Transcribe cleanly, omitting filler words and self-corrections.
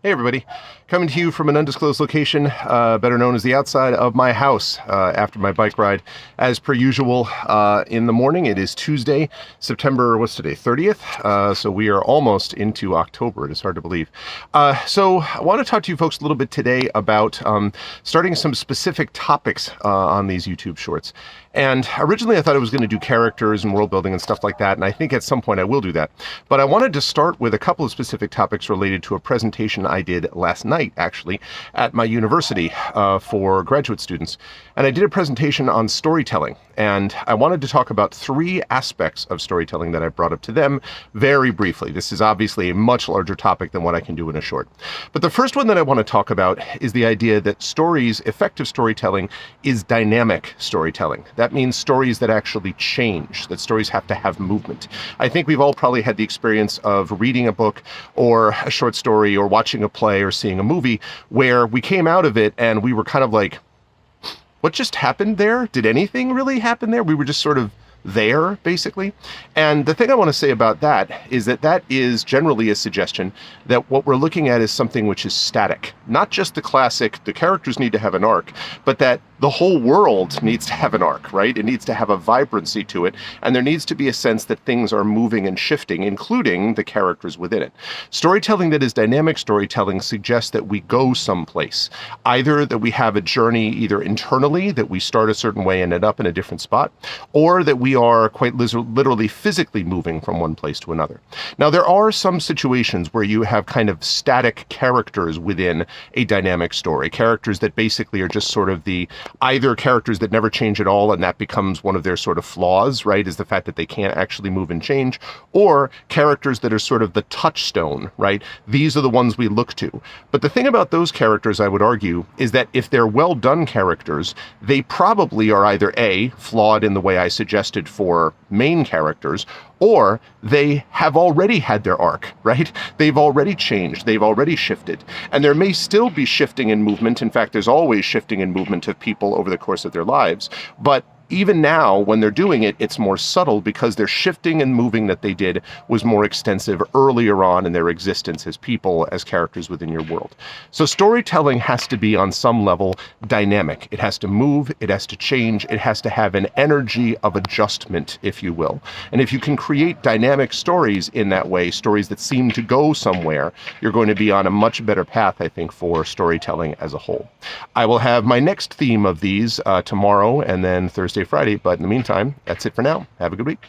Hey everybody, coming to you from an undisclosed location, better known as the outside of my house, after my bike ride. As per usual, in the morning, it is Tuesday, September, what's today, 30th? So we are almost into October. It is hard to believe. So I want to talk to you folks a little bit today about starting some specific topics on these YouTube shorts. And originally I thought I was going to do characters and world building and stuff like that, and I think at some point I will do that. But I wanted to start with a couple of specific topics related to a presentation I did last night, actually, at my university for graduate students. And I did a presentation on storytelling, and I wanted to talk about three aspects of storytelling that I brought up to them very briefly. This is obviously a much larger topic than what I can do in a short. But the first one that I want to talk about is the idea that effective storytelling is dynamic storytelling. That means stories that actually change, that stories have to have movement. I think we've all probably had the experience of reading a book or a short story or watching a play or seeing a movie where we came out of it and we were kind of like, what just happened there? Did anything really happen there? We were just sort of there, basically. And the thing I want to say about that is that that is generally a suggestion that what we're looking at is something which is static. Not just the classic, the characters need to have an arc, but that the whole world needs to have an arc, right? It needs to have a vibrancy to it, and there needs to be a sense that things are moving and shifting, including the characters within it. Storytelling that is dynamic storytelling suggests that we go someplace. Either that we have a journey either internally, that we start a certain way and end up in a different spot, or that we are quite literally physically moving from one place to another. Now, there are some situations where you have kind of static characters within a dynamic story, characters that basically are just sort of the either characters that never change at all, and that becomes one of their sort of flaws, right, is the fact that they can't actually move and change, or characters that are sort of the touchstone, right? These are the ones we look to. But the thing about those characters, I would argue, is that if they're well done characters, they probably are either A, flawed in the way I suggested for main characters, or they have already had their arc, right? They've already changed, they've already shifted, and there may still be shifting and movement. In fact, there's always shifting and movement of people over the course of their lives, but even now, when they're doing it, it's more subtle because their shifting and moving that they did was more extensive earlier on in their existence as people, as characters within your world. So storytelling has to be on some level dynamic. It has to move, it has to change, it has to have an energy of adjustment, if you will. And if you can create dynamic stories in that way, stories that seem to go somewhere, you're going to be on a much better path, I think, for storytelling as a whole. I will have my next theme of these tomorrow and then Thursday, Friday, but in the meantime, that's it for now. Have a good week.